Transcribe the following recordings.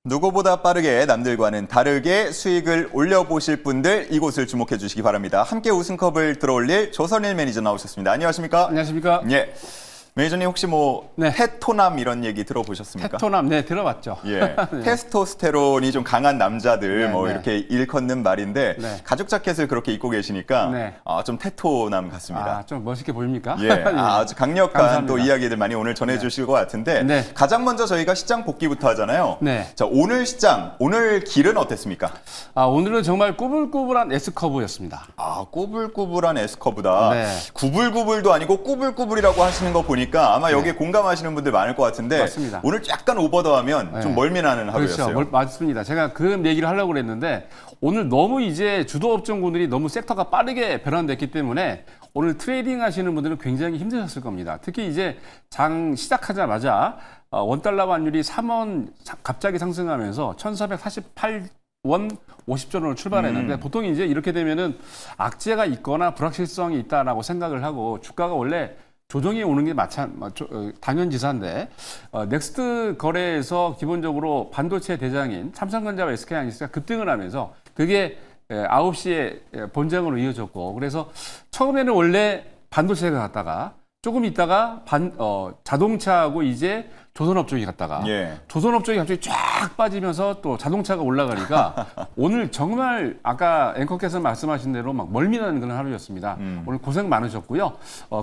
누구보다 빠르게 남들과는 다르게 수익을 올려보실 분들 이곳을 주목해 주시기 바랍니다. 함께 우승컵을 들어올릴 조선일 매니저 나오셨습니다. 안녕하십니까? 안녕하십니까? 예. 매니저님 혹시 네. 테토남 이런 얘기 들어보셨습니까? 테토남, 네, 들어봤죠. 예. 네. 테스토스테론이 좀 강한 남자들 네, 뭐 네. 이렇게 일컫는 말인데 네. 가죽 자켓을 그렇게 입고 계시니까 네. 좀 테토남 같습니다. 좀 멋있게 보입니까? 예, 아주 강력한 감사합니다. 또 이야기들 많이 오늘 전해주실 것 같은데 네. 가장 먼저 저희가 시장 복귀부터 하잖아요. 네. 자, 오늘 시장, 오늘 길은 어땠습니까? 오늘은 정말 꾸불꾸불한 S커브였습니다. 꾸불꾸불한 S커브다. 네. 구불구불도 아니고 꾸불꾸불이라고 하시는 거 보니까 아마 여기에 네. 공감하시는 분들 많을 것 같은데 맞습니다. 오늘 약간 오버더하면 네. 좀 멀미나는 하루였어요. 그렇죠. 맞습니다. 제가 그 얘기를 하려고 그랬는데 오늘 너무 이제 주도 업종군들이 너무 섹터가 빠르게 변환됐기 때문에 오늘 트레이딩 하시는 분들은 굉장히 힘드셨을 겁니다. 특히 이제 장 시작하자마자 원달러 환율이 3원 갑자기 상승하면서 1448원 50전으로 출발했는데 보통 이제 이렇게 되면은 악재가 있거나 불확실성이 있다라고 생각을 하고 주가가 원래 조정이 오는 게 당연지사인데 넥스트 거래에서 기본적으로 반도체 대장인 삼성전자와 SK하이닉스가 급등을 하면서 그게 9시에 본장으로 이어졌고 그래서 처음에는 원래 반도체가 갔다가 조금 있다가 자동차하고 이제 조선업종이 갔다가 예. 조선업종이 갑자기 쫙 빠지면서 또 자동차가 올라가니까 오늘 정말 아까 앵커께서 말씀하신 대로 막 멀미나는 그런 하루였습니다. 오늘 고생 많으셨고요.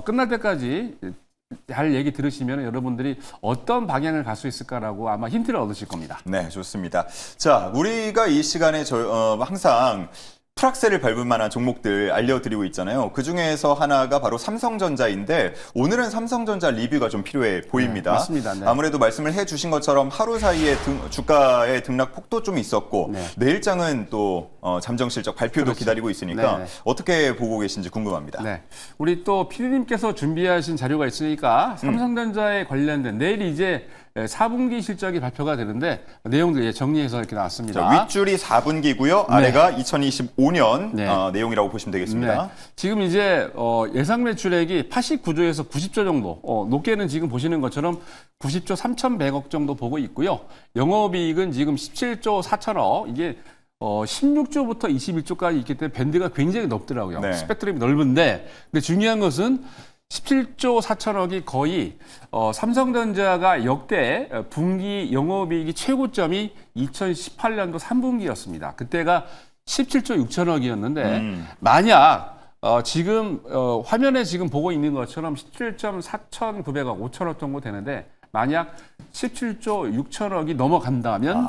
끝날 때까지 할 얘기 들으시면 여러분들이 어떤 방향을 갈 수 있을까라고 아마 힌트를 얻으실 겁니다. 네, 좋습니다. 자, 우리가 이 시간에 항상 프락셀을 밟을 만한 종목들 알려드리고 있잖아요. 그 중에서 하나가 바로 삼성전자인데 오늘은 삼성전자 리뷰가 좀 필요해 보입니다. 네, 맞습니다. 네. 아무래도 말씀을 해주신 것처럼 하루 사이에 주가의 등락 폭도 좀 있었고 네. 내일장은 또 잠정 실적 발표도 그렇죠. 기다리고 있으니까 네. 어떻게 보고 계신지 궁금합니다. 네, 우리 또 PD님께서 준비하신 자료가 있으니까 삼성전자에 관련된 내일 이제 4분기 실적이 발표가 되는데 내용들 정리해서 이렇게 나왔습니다. 자, 윗줄이 4분기고요. 아래가 2025년 네. 내용이라고 보시면 되겠습니다. 네. 지금 이제 예상 매출액이 89조에서 90조 정도, 높게는 지금 보시는 것처럼 90조 3,100억 정도 보고 있고요. 영업이익은 지금 17조 4천억, 이게 16조부터 21조까지 있기 때문에 밴드가 굉장히 넓더라고요. 네. 스펙트럼이 넓은데, 근데 중요한 것은 17조 4천억이 거의 삼성전자가 역대 분기 영업이익이 최고점이 2018년도 3분기였습니다. 그때가 17조 6천억이었는데 만약 지금 화면에 지금 보고 있는 것처럼 17점 4,900억 5천억 정도 되는데 만약 17조 6천억이 넘어간다면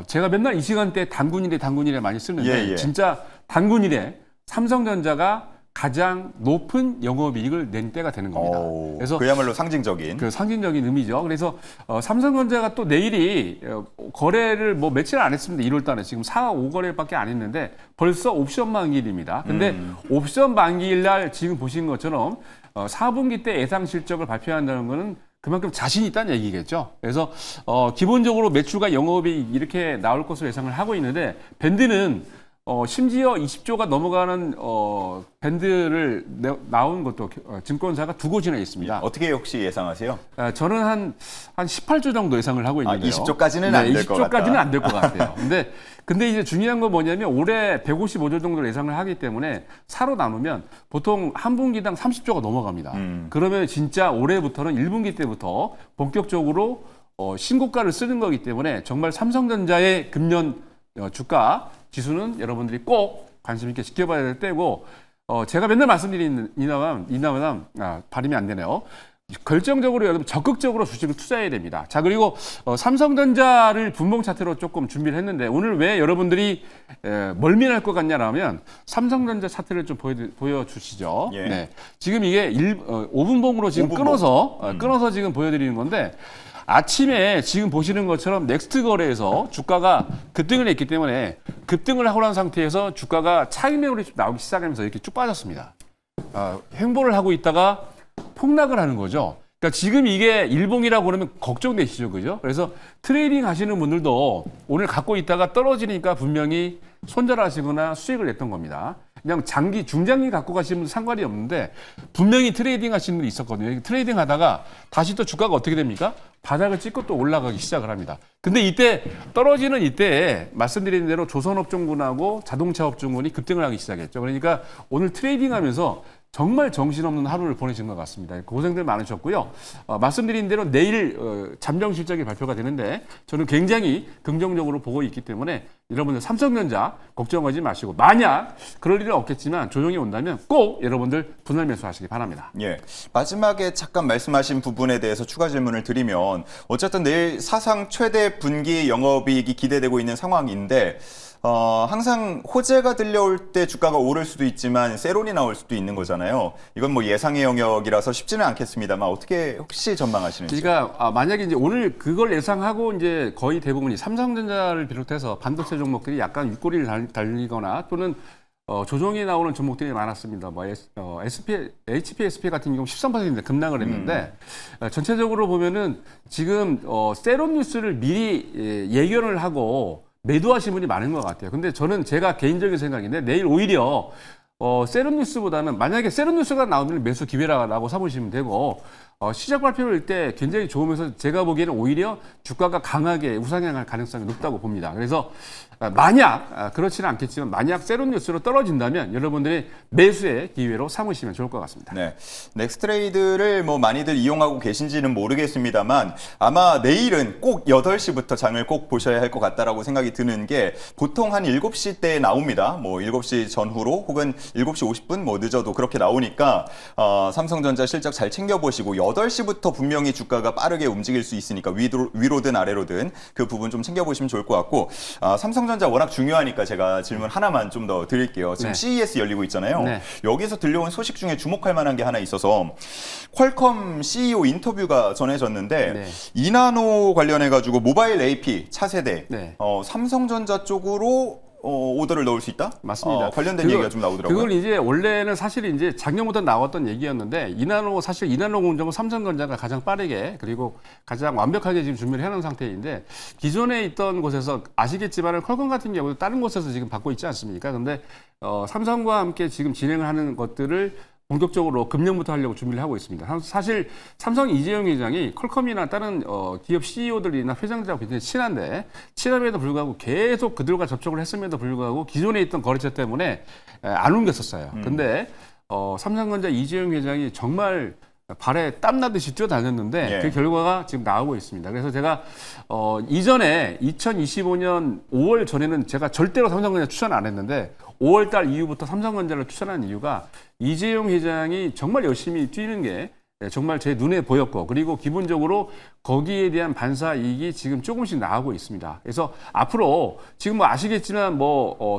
제가 맨날 이 시간대 단군일에 많이 쓰는데 예. 진짜 단군일에 삼성전자가 가장 높은 영업이익을 낸 때가 되는 겁니다. 그래서 그야말로 상징적인. 그 상징적인 의미죠. 그래서 삼성전자가 또 내일이 거래를 뭐 며칠 안 했습니다. 1월 달에 지금 4, 5거래밖에 안 했는데 벌써 옵션 만기일입니다. 근데 옵션 만기일 날 지금 보신 것처럼 4분기 때 예상 실적을 발표한다는 거는 그만큼 자신 있다는 얘기겠죠. 그래서 기본적으로 매출과 영업이 이렇게 나올 것으로 예상을 하고 있는데 밴드는 심지어 20조가 넘어가는 밴드를 나온 것도 증권사가 두 곳이나 있습니다. 어떻게 혹시 예상하세요? 저는 한 18조 정도 예상을 하고 있는데요. 20조까지는 안 될 것 같다. 20조까지는 안 될 것 같아요. 근데 이제 중요한 건 뭐냐면 올해 155조 정도 예상을 하기 때문에 4로 나누면 보통 한 분기당 30조가 넘어갑니다. 그러면 진짜 올해부터는 1분기 때부터 본격적으로 신고가를 쓰는 거기 때문에 정말 삼성전자의 금년 주가 지수는 여러분들이 꼭 관심 있게 지켜봐야 될 때고 제가 맨날 말씀드리는 이나만 발음이 안 되네요. 결정적으로 여러분 적극적으로 주식을 투자해야 됩니다. 자, 그리고 삼성전자를 분봉 차트로 조금 준비를 했는데 오늘 왜 여러분들이 멀미날 것 같냐라면 삼성전자 차트를 좀 보여주시죠. 예. 네. 지금 이게 5분봉으로 지금 5분봉. 끊어서 지금 보여드리는 건데 아침에 지금 보시는 것처럼 넥스트 거래에서 주가가 급등을 했기 때문에 급등을 하고 난 상태에서 주가가 차익 매물이 좀 나오기 시작하면서 이렇게 쭉 빠졌습니다. 횡보를 하고 있다가 폭락을 하는 거죠. 그러니까 지금 이게 일봉이라고 그러면 걱정되시죠, 그죠? 그래서 트레이딩 하시는 분들도 오늘 갖고 있다가 떨어지니까 분명히 손절하시거나 수익을 냈던 겁니다. 그냥 장기, 중장기 갖고 가시는 분들 상관이 없는데 분명히 트레이딩 하시는 분들이 있었거든요. 트레이딩 하다가 다시 또 주가가 어떻게 됩니까? 바닥을 찍고 또 올라가기 시작을 합니다. 근데 이때 떨어지는 이때에 말씀드린 대로 조선업종군하고 자동차업종군이 급등을 하기 시작했죠. 그러니까 오늘 트레이딩 하면서 정말 정신없는 하루를 보내신 것 같습니다. 고생들 많으셨고요. 말씀드린 대로 내일 잠정 실적이 발표가 되는데 저는 굉장히 긍정적으로 보고 있기 때문에 여러분들 삼성전자 걱정하지 마시고 만약 그럴 일은 없겠지만 조정이 온다면 꼭 여러분들 분할 매수하시기 바랍니다. 예. 마지막에 잠깐 말씀하신 부분에 대해서 추가 질문을 드리면 어쨌든 내일 사상 최대 분기 영업이익이 기대되고 있는 상황인데 항상 호재가 들려올 때 주가가 오를 수도 있지만 세론이 나올 수도 있는 거잖아요. 이건 뭐 예상의 영역이라서 쉽지는 않겠습니다만 어떻게 혹시 전망하시는지. 그러니까 만약에 이제 오늘 그걸 예상하고 이제 거의 대부분이 삼성전자를 비롯해서 반도체 종목들이 약간 윗꼬리를 달리거나 또는 조정이 나오는 종목들이 많았습니다. 뭐 HPSP 같은 경우 13% 급락을 했는데 전체적으로 보면은 지금 세론 뉴스를 미리 예견을 하고 매도하신 분이 많은 것 같아요. 근데 저는 제가 개인적인 생각인데 내일 오히려 세론 뉴스보다는 만약에 세론 뉴스가 나오면 매수 기회라고 삼으시면 되고 시작 발표일 때 굉장히 좋으면서 제가 보기에는 오히려 주가가 강하게 우상향할 가능성이 높다고 봅니다. 그래서 만약 그렇지는 않겠지만 만약 세론 뉴스로 떨어진다면 여러분들이 매수의 기회로 삼으시면 좋을 것 같습니다. 네, 넥스트레이드를 뭐 많이들 이용하고 계신지는 모르겠습니다만 아마 내일은 꼭 8시부터 장을 꼭 보셔야 할 것 같다라고 생각이 드는 게 보통 한 7시 때 나옵니다. 뭐 7시 전후로 혹은 7시 50분 뭐 늦어도 그렇게 나오니까 삼성전자 실적 잘 챙겨보시고 8시부터 분명히 주가가 빠르게 움직일 수 있으니까 위로든 아래로든 그 부분 좀 챙겨보시면 좋을 것 같고 삼성전자 워낙 중요하니까 제가 질문 하나만 좀 더 드릴게요. 지금 네. CES 열리고 있잖아요. 네. 여기서 들려온 소식 중에 주목할 만한 게 하나 있어서 퀄컴 CEO 인터뷰가 전해졌는데 네. 2나노 관련해가지고 모바일 AP 차세대 네. 삼성전자 쪽으로 오더를 넣을 수 있다? 맞습니다. 관련된 얘기가 좀 나오더라고요. 그걸 이제 원래는 사실 이제 작년부터 나왔던 얘기였는데 사실 이나노 공정은 삼성전자가 가장 빠르게 그리고 가장 완벽하게 지금 준비를 해놓은 상태인데 기존에 있던 곳에서 아시겠지만 퀄컴 같은 경우도 다른 곳에서 지금 받고 있지 않습니까? 근데 삼성과 함께 지금 진행을 하는 것들을 본격적으로 금년부터 하려고 준비를 하고 있습니다. 사실 삼성 이재용 회장이 퀄컴이나 다른 기업 CEO들이나 회장들하고 굉장히 친함에도 불구하고 계속 그들과 접촉을 했음에도 불구하고 기존에 있던 거래처 때문에 안 옮겼었어요. 근데 삼성전자 이재용 회장이 정말 발에 땀 나듯이 뛰어다녔는데 예. 그 결과가 지금 나오고 있습니다. 그래서 제가 이전에 2025년 5월 전에는 제가 절대로 삼성전자 추천 안 했는데 5월 달 이후부터 삼성전자를 추천한 이유가 이재용 회장이 정말 열심히 뛰는 게 정말 제 눈에 보였고 그리고 기본적으로 거기에 대한 반사 이익이 지금 조금씩 나오고 있습니다. 그래서 앞으로 지금 뭐 아시겠지만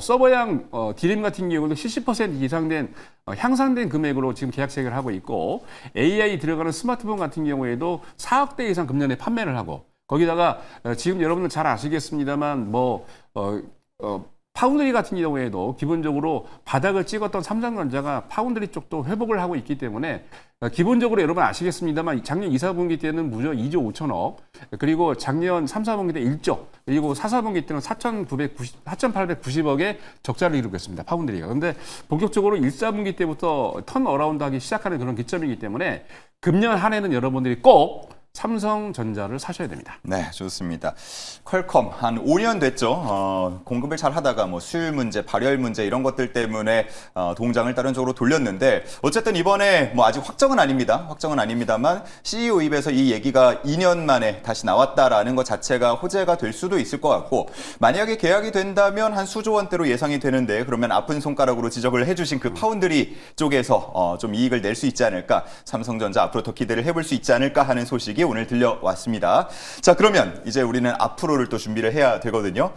서버양 디램 같은 경우도 70% 이상 된 향상된 금액으로 지금 계약 체결을 하고 있고 AI 들어가는 스마트폰 같은 경우에도 4억 대 이상 금년에 판매를 하고 거기다가 지금 여러분들 잘 아시겠습니다만 파운드리 같은 경우에도 기본적으로 바닥을 찍었던 삼성전자가 파운드리 쪽도 회복을 하고 있기 때문에 기본적으로 여러분 아시겠습니다만 작년 2, 4분기 때는 무려 2조 5천억 그리고 작년 3, 4분기 때 1조 그리고 4, 4분기 때는 4,890억의 적자를 이루고 있습니다. 파운드리가. 그런데 본격적으로 1, 4분기 때부터 턴 어라운드 하기 시작하는 그런 기점이기 때문에 금년 한 해는 여러분들이 꼭 삼성전자를 사셔야 됩니다. 네, 좋습니다. 퀄컴 한 5년 됐죠. 공급을 잘 하다가 뭐 수율 문제, 발열 문제 이런 것들 때문에 동장을 다른 쪽으로 돌렸는데 어쨌든 이번에 뭐 아직 확정은 아닙니다만 CEO 입에서 이 얘기가 2년 만에 다시 나왔다라는 것 자체가 호재가 될 수도 있을 것 같고 만약에 계약이 된다면 한 수조 원대로 예상이 되는데 그러면 아픈 손가락으로 지적을 해주신 그 파운드리 쪽에서 좀 이익을 낼 수 있지 않을까 삼성전자 앞으로 더 기대를 해볼 수 있지 않을까 하는 소식이 오늘 들려왔습니다. 자, 그러면 이제 우리는 앞으로를 또 준비를 해야 되거든요.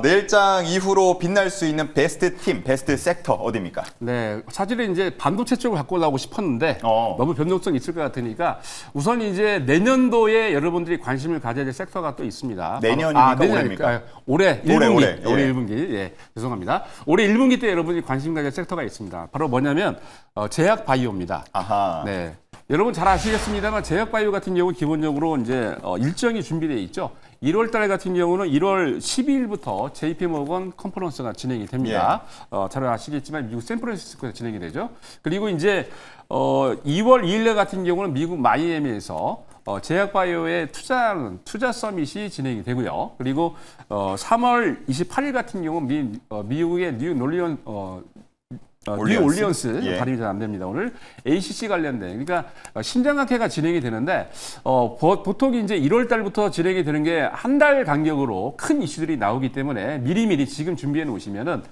내일장 이후로 빛날 수 있는 베스트 팀, 베스트 섹터 어디입니까? 네, 사실은 이제 반도체 쪽을 갖고 나오고 싶었는데 너무 변동성이 있을 것 같으니까 우선 이제 내년도에 여러분들이 관심을 가져야 될 섹터가 또 있습니다. 내년입니까? 올해입니까? 올해 1분기. 올해. 올해 1분기. 예, 죄송합니다. 올해 1분기 때 여러분이 관심 가질 섹터가 있습니다. 바로 뭐냐면 제약 바이오입니다. 아하. 네. 여러분 잘 아시겠습니다만 제약 바이오 같은 경우 기본적으로 이제 일정이 준비되어 있죠. 1월 달 같은 경우는 1월 12일부터 JP 모건 컨퍼런스가 진행이 됩니다. 잘 아시겠지만 미국 샌프란시스코에서 진행이 되죠. 그리고 이제 2월 2일 같은 경우는 미국 마이애미에서 제약바이오의 투자 서밋이 진행이 되고요. 그리고 3월 28일 같은 경우는 미국의 뉴 올리언스 예. 발음이 잘 안 됩니다. 오늘 ACC 관련된 그러니까 신장학회가 진행이 되는데 보통 이제 1월 달부터 진행이 되는 게 한 달 간격으로 큰 이슈들이 나오기 때문에 미리미리 지금 준비해 놓으시면은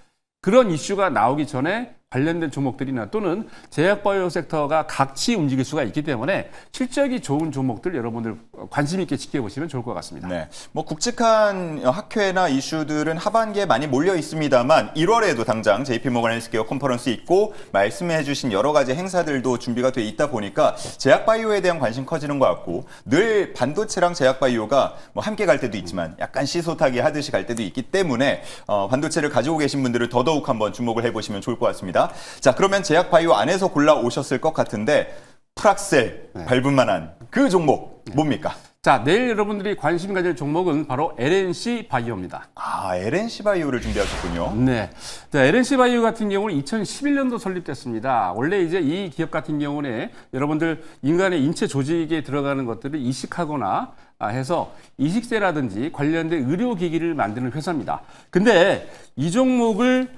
그런 이슈가 나오기 전에 관련된 종목들이나 또는 제약바이오 섹터가 같이 움직일 수가 있기 때문에 실적이 좋은 종목들 여러분들 관심 있게 지켜보시면 좋을 것 같습니다. 네, 뭐 굵직한 학회나 이슈들은 하반기에 많이 몰려 있습니다만 1월에도 당장 JP모건 헬스케어 컨퍼런스 있고 말씀해주신 여러 가지 행사들도 준비가 돼 있다 보니까 제약바이오에 대한 관심 커지는 것 같고 늘 반도체랑 제약바이오가 뭐 함께 갈 때도 있지만 약간 시소타기 하듯이 갈 때도 있기 때문에 반도체를 가지고 계신 분들은 더더욱 한번 주목을 해보시면 좋을 것 같습니다. 자, 그러면 제약바이오 안에서 골라 오셨을 것 같은데 프락셀 밟을 만한 그 종목 뭡니까? 자, 내일 여러분들이 관심 가질 종목은 바로 LNC 바이오입니다. 아, LNC 바이오를 준비하셨군요. 네. 자, LNC 바이오 같은 경우는 2011년도 설립됐습니다. 원래 이제 이 기업 같은 경우는 여러분들 인간의 인체 조직에 들어가는 것들을 이식하거나 해서 이식제라든지 관련된 의료기기를 만드는 회사입니다. 근데 이 종목을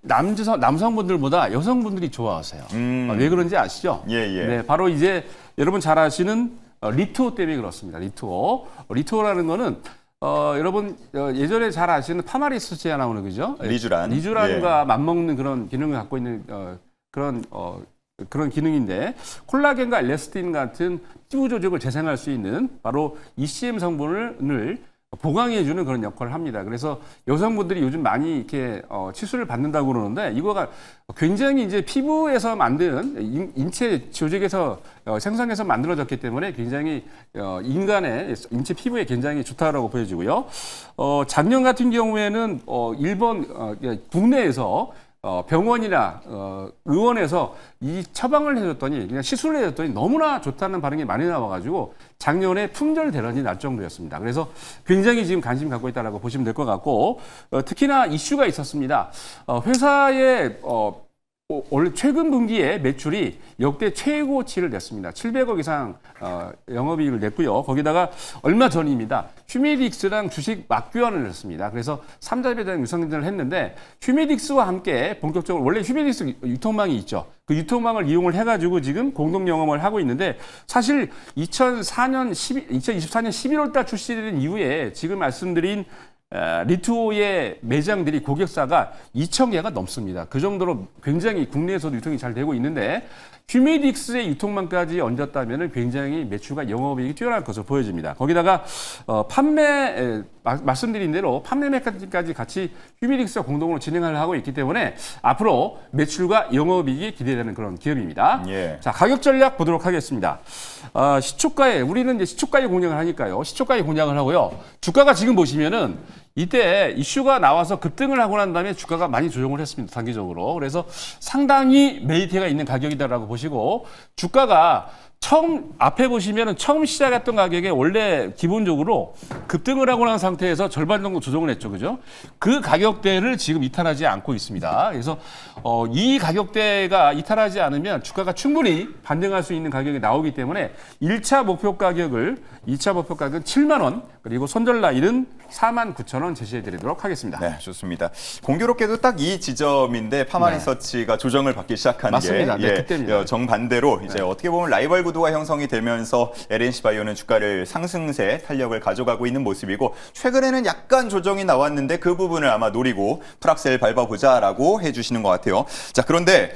남성분들보다 여성분들이 좋아하세요. 왜 그런지 아시죠? 예, 예. 네, 바로 이제 여러분 잘 아시는 리투오 때문에 그렇습니다. 리투오라는 거는 여러분 예전에 잘 아시는 파마리스트에 나오는 그죠? 리주란과 맞먹는 그런 기능을 갖고 있는 그런 기능인데 콜라겐과 엘라스틴 같은 피부 조직을 재생할 수 있는 바로 ECM 성분을 보강해주는 그런 역할을 합니다. 그래서 여성분들이 요즘 많이 이렇게 치수를 받는다고 그러는데 이거가 굉장히 이제 피부에서 만든 인체 조직에서 생성해서 만들어졌기 때문에 굉장히 인간의 인체 피부에 굉장히 좋다라고 보여지고요. 작년 같은 경우에는 일본 국내에서 병원이나 의원에서 이 처방을 해줬더니 그냥 시술을 해줬더니 너무나 좋다는 반응이 많이 나와가지고 작년에 품절 대란이 날 정도였습니다. 그래서 굉장히 지금 관심 갖고 있다라고 보시면 될 것 같고 특히나 이슈가 있었습니다. 회사의 원래 최근 분기에 매출이 역대 최고치를 냈습니다. 700억 이상 영업이익을 냈고요. 거기다가 얼마 전입니다. 휴메딕스랑 주식 맞교환을 했습니다. 그래서 3자 배당 유상증자를 했는데 휴메딕스와 함께 본격적으로 원래 휴메딕스 유통망이 있죠. 그 유통망을 이용을 해가지고 지금 공동 영업을 하고 있는데 사실 2024년 11월 달 출시된 이후에 지금 말씀드린 리투오의 매장들이 고객사가 2,000개가 넘습니다. 그 정도로 굉장히 국내에서도 유통이 잘 되고 있는데 휴메딕스의 유통망까지 얹었다면 굉장히 매출과 영업이익이 뛰어날 것으로 보여집니다. 거기다가 말씀드린 대로 판매 메커니즘까지 같이 휴메딕스와 공동으로 진행을 하고 있기 때문에 앞으로 매출과 영업이익이 기대되는 그런 기업입니다. 예. 자, 가격 전략 보도록 하겠습니다. 시초가에 우리는 이제 시초가에 공략을 하니까요. 시초가에 공략을 하고요. 주가가 지금 보시면은 이때 이슈가 나와서 급등을 하고 난 다음에 주가가 많이 조정을 했습니다. 단기적으로. 그래서 상당히 메리트가 있는 가격이다라고 보시고 주가가 앞에 보시면은 처음 시작했던 가격에 원래 기본적으로 급등을 하고 난 상태에서 절반 정도 조정을 했죠. 그죠? 그 가격대를 지금 이탈하지 않고 있습니다. 그래서 이 가격대가 이탈하지 않으면 주가가 충분히 반등할 수 있는 가격이 나오기 때문에 2차 목표 가격은 7만 원, 그리고 손절 라인은 49,000원 제시해 드리도록 하겠습니다. 네, 좋습니다. 공교롭게도 딱 이 지점인데 파마리서치가 조정을 받기 시작한 맞습니다. 게 네, 그때입니다. 정반대로 이제 어떻게 보면 라이벌 구도가 형성이 되면서 LNC 바이오는 주가를 상승세 탄력을 가져가고 있는 모습이고 최근에는 약간 조정이 나왔는데 그 부분을 아마 노리고 프락셀 밟아보자라고 해주시는 것 같아요. 자, 그런데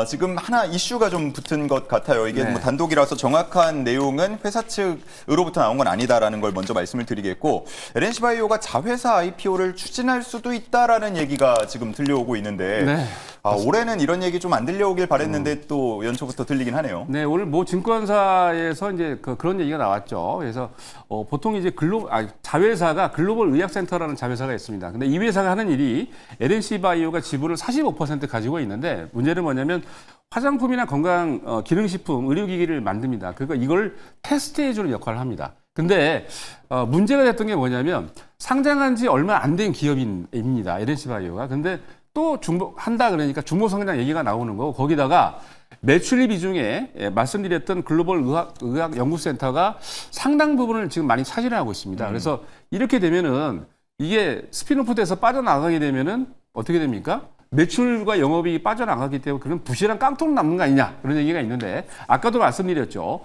지금 하나 이슈가 좀 붙은 것 같아요. 이게 뭐 단독이라서 정확한 내용은 회사 측으로부터 나온 건 아니다라는 걸 먼저 말씀을 드리겠고 LNC 바이오가 자회사 IPO를 추진할 수도 있다라는 얘기가 지금 들려오고 있는데 올해는 이런 얘기 좀 안 들려오길 바랬는데 또 연초부터 들리긴 하네요. 네, 오늘 뭐 증권사에서 이제 그런 얘기가 나왔죠. 그래서 보통 이제 자회사가 글로벌 의학센터라는 자회사가 있습니다. 근데 이 회사가 하는 일이 LNC 바이오가 지분을 45% 가지고 있는데 문제는 뭐냐면 화장품이나 건강 기능식품, 의료기기를 만듭니다. 그러니까 이걸 테스트해주는 역할을 합니다. 근데 문제가 됐던 게 뭐냐면 상장한 지 얼마 안 된 기업입니다. LNC바이오가. 근데 또 중복한다 그러니까 중복 성장 얘기가 나오는 거고 거기다가 매출 비중에 말씀드렸던 글로벌 의학 연구센터가 상당 부분을 지금 많이 차지를 하고 있습니다. 그래서 이렇게 되면은 이게 스피노프 돼서 빠져나가게 되면은 어떻게 됩니까? 매출과 영업이익이 빠져나가기 때문에 그런 부실한 깡통 남는 거 아니냐 그런 얘기가 있는데 아까도 말씀드렸죠.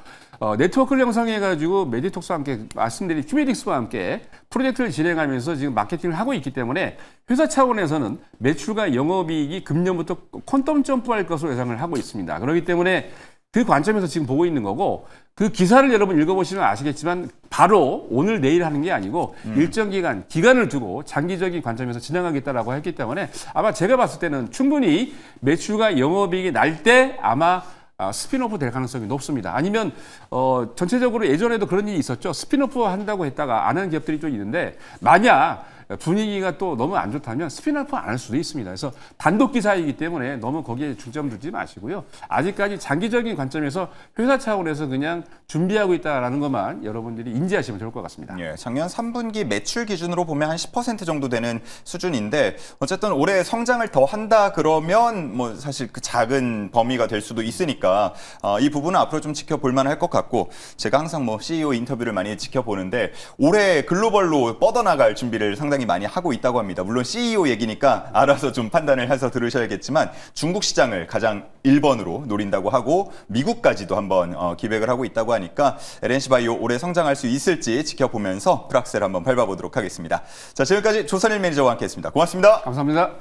네트워크를 형성해가지고 메디톡스와 함께 말씀드린 휴메딕스와 함께 프로젝트를 진행하면서 지금 마케팅을 하고 있기 때문에 회사 차원에서는 매출과 영업이익이 금년부터 퀀텀 점프할 것으로 예상을 하고 있습니다. 그렇기 때문에 그 관점에서 지금 보고 있는 거고 그 기사를 여러분 읽어보시면 아시겠지만 바로 오늘 내일 하는 게 아니고 일정 기간을 두고 장기적인 관점에서 진행하겠다라고 했기 때문에 아마 제가 봤을 때는 충분히 매출과 영업이익이 날 때 아마 스피노프 될 가능성이 높습니다. 아니면 전체적으로 예전에도 그런 일이 있었죠. 스피노프 한다고 했다가 안 하는 기업들이 좀 있는데 만약 분위기가 또 너무 안 좋다면 스피노프 안 할 수도 있습니다. 그래서 단독 기사이기 때문에 너무 거기에 중점 두지 마시고요. 아직까지 장기적인 관점에서 회사 차원에서 그냥 준비하고 있다라는 것만 여러분들이 인지하시면 좋을 것 같습니다. 예, 작년 3분기 매출 기준으로 보면 한 10% 정도 되는 수준인데 어쨌든 올해 성장을 더 한다 그러면 뭐 사실 그 작은 범위가 될 수도 있으니까 이 부분은 앞으로 좀 지켜볼 만할 것 같고 제가 항상 뭐 CEO 인터뷰를 많이 지켜보는데 올해 글로벌로 뻗어나갈 준비를 상당히 많이 하고 있다고 합니다. 물론 CEO 얘기니까 알아서 좀 판단을 해서 들으셔야겠지만 중국 시장을 가장 1번으로 노린다고 하고 미국까지도 한번 기획을 하고 있다고 하니까 LNC바이오 올해 성장할 수 있을지 지켜보면서 프락셀 한번 밟아보도록 하겠습니다. 자, 지금까지 조선일 매니저와 함께했습니다. 고맙습니다. 감사합니다.